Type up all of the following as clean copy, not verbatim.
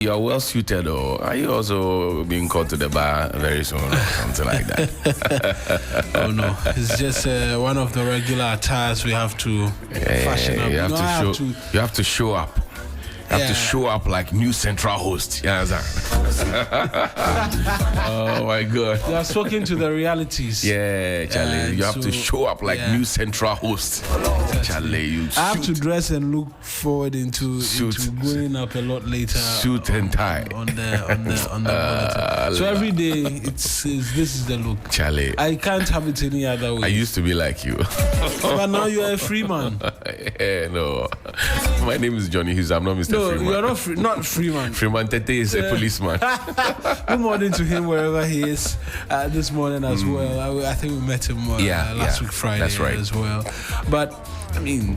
You are well suited, or are you also being called to the bar very soon or something like that? Oh no, it's just one of the regular attires we have to fashion up. You have to show up. You have to show up like new central host. Yeah, oh my God. You are spoken to the realities. Yeah, Charlie. You have to show up like new central host. Charlie, I have to dress and look forward into going up a lot later. Suit and tie. On the so every day this is the look. Charlie. I can't have it any other way. I used to be like you. But now you are a free man. No. My name is Johnny Hughes. I'm not Mr. Freeman. You are not Freeman. Freeman Tete is a policeman. Good morning to him wherever he is this morning as well. I think we met him last week Friday as well. But I mean,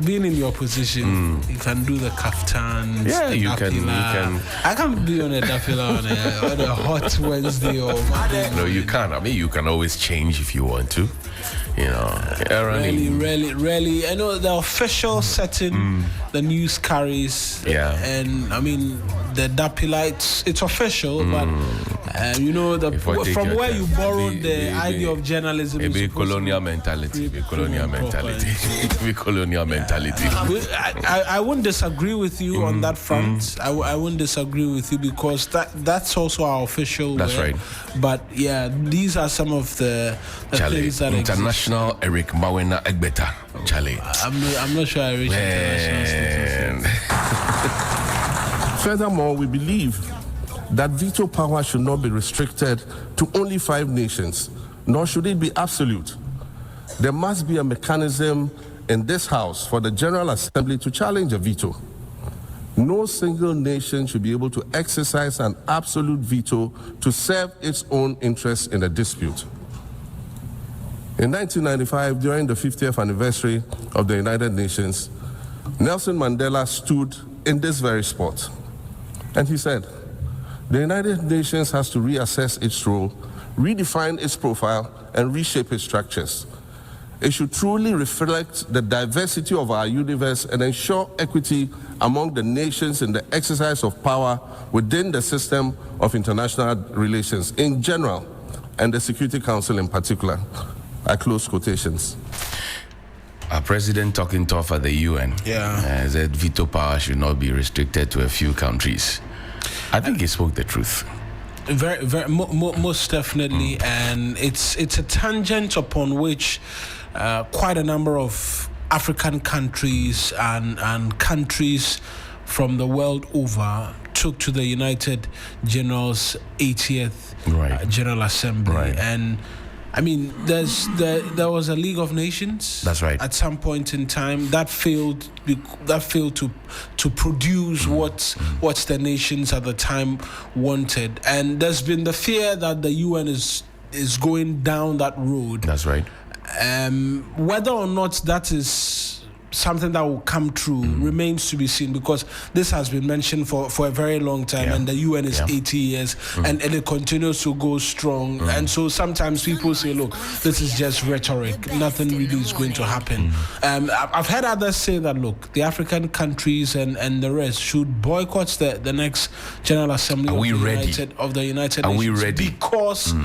being in your position, you can do the kaftans. Yeah, you can. I can't be on a dafila on a hot Wednesday or Monday. No, you can't. I mean, you can always change if you want to. Really. I know the official setting, the news carries. Yeah. And I mean, the Dapila, it's official, but from where you borrowed the idea of journalism. It be colonial mentality. I wouldn't disagree with you on that front. I wouldn't disagree with you because that's also our official. That's right. But yeah, these are some of the things that international Eric Mawena Egbeta. Charlie. I'm not sure I reach international status. Furthermore, we believe that veto power should not be restricted to only 5 nations, nor should it be absolute. There must be a mechanism in this House for the General Assembly to challenge a veto. No single nation should be able to exercise an absolute veto to serve its own interests in a dispute. In 1995, during the 50th anniversary of the United Nations, Nelson Mandela stood in this very spot. And he said, the United Nations has to reassess its role, redefine its profile, and reshape its structures. It should truly reflect the diversity of our universe and ensure equity among the nations in the exercise of power within the system of international relations in general, and the Security Council in particular. I close quotations. Our president talking tough at the UN. Said veto power should not be restricted to a few countries. I think he spoke the truth. Very, most definitely, and it's a tangent upon which quite a number of African countries and countries from the world over took to the United General's 80th General Assembly, and I mean, there was a League of Nations. That's right. At some point in time, that failed to produce what the nations at the time wanted, and there's been the fear that the UN is going down that road. That's right. Whether or not that is something that will come true remains to be seen, because this has been mentioned for a very long time, and the UN is 80 years and it continues to go strong, and so sometimes people say, look, this is just rhetoric, nothing really is going to happen. I've heard others say that, look, the African countries and the rest should boycott the next General Assembly of the United Nations. Are we ready? Because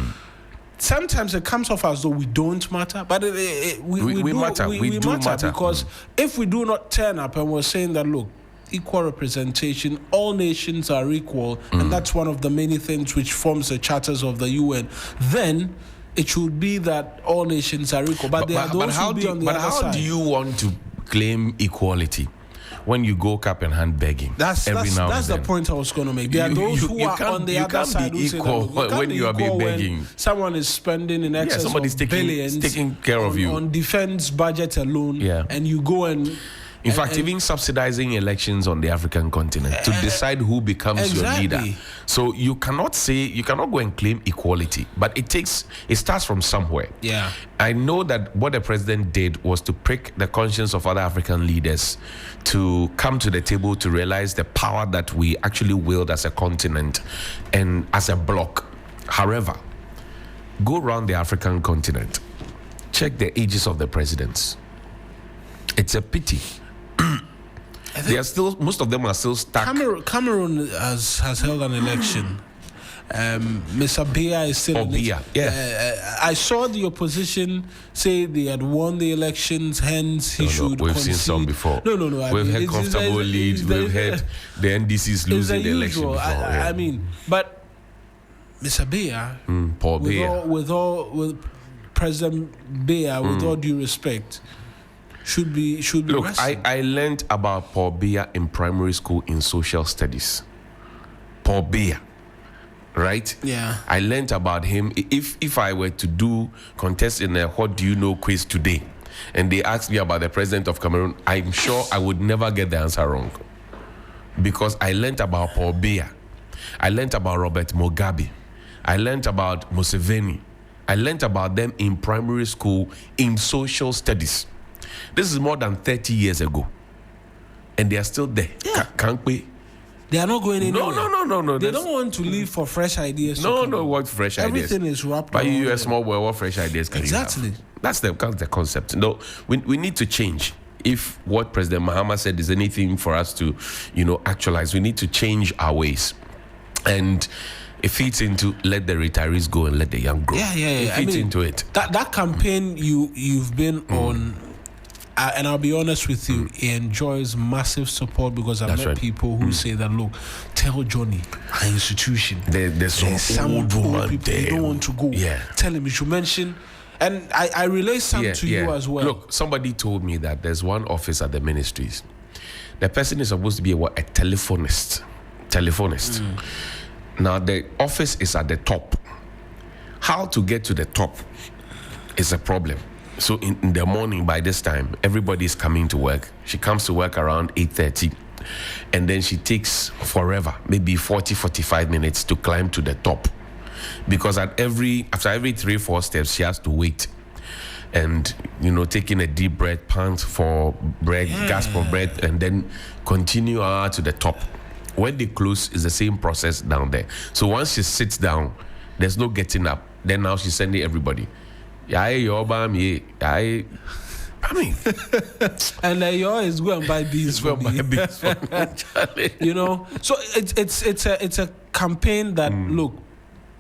sometimes it comes off as though we don't matter, but we matter. We do matter because if we do not turn up and we're saying that, look, equal representation, all nations are equal, and that's one of the many things which forms the charters of the UN, then it should be that all nations are equal. But how do you want to claim equality when you go cap and hand begging? That's the point I was going to make. There are those who are on the other side who say that when you are begging. Someone is spending in excess of billions taking care of you on defense budget alone, and you go and... In fact, even subsidizing elections on the African continent to decide who becomes your leader. So you cannot go and claim equality, but it starts from somewhere. Yeah. I know that what the president did was to prick the conscience of other African leaders to come to the table to realize the power that we actually wield as a continent and as a bloc. However, go around the African continent, check the ages of the presidents. It's a pity They are still, most of them are still stuck. Cameroon has held an election. Mr. Biya is still in it. I saw the opposition say they had won the elections, hence he should We've concede. seen some before. No. We've had comfortable leads. We've had the NDCs losing the election before. I mean, but Mr. Biya, with President Biya, with all due respect, should be. Look, I learned about Paul Biya in primary school in social studies. Paul Biya. Right? Yeah. I learned about him. If I were to contest in a what do you know quiz today, and they asked me about the president of Cameroon, I'm sure I would never get the answer wrong. Because I learned about Paul Biya. I learned about Robert Mugabe. I learned about Museveni. I learned about them in primary school in social studies. This is more than 30 years ago. And they are still there. Yeah. Can't we? They are not going anywhere. No. They don't want to leave for fresh ideas. What fresh ideas? Everything is wrapped. But you, a small boy, what fresh ideas can you have? Exactly. That's the concept. No, we need to change. If what President Mahama said is anything for us to, actualize, we need to change our ways. And it feeds into let the retirees go and let the young grow. Yeah. It feeds into it. That campaign you've been on. And I'll be honest with you, it enjoys massive support because I've met people who say that, look, tell Johnny, our institution, there's some old woman people there. They don't want to go. Yeah. Tell him you should mention. And I relay some to you as well. Look, somebody told me that there's one office at the ministries. The person is supposed to be a telephonist. Now, the office is at the top. How to get to the top is a problem. So in the morning, by this time, everybody is coming to work. She comes to work around 8:30. And then she takes forever, maybe 45 minutes to climb to the top. Because after every 3-4 steps, she has to wait. And, taking a deep breath, pant for breath, gasp for breath, and then continue to the top. When they close, it's the same process down there. So once she sits down, there's no getting up. Then now she's sending everybody. I mean, and you is go and buy beans for me. So it's a campaign that look,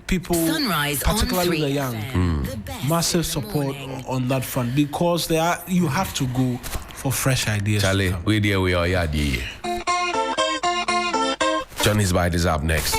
people, Sunrise particularly the young, massive support on that front because you have to go for fresh ideas. Charlie, we are. Johnny's Bite is up next.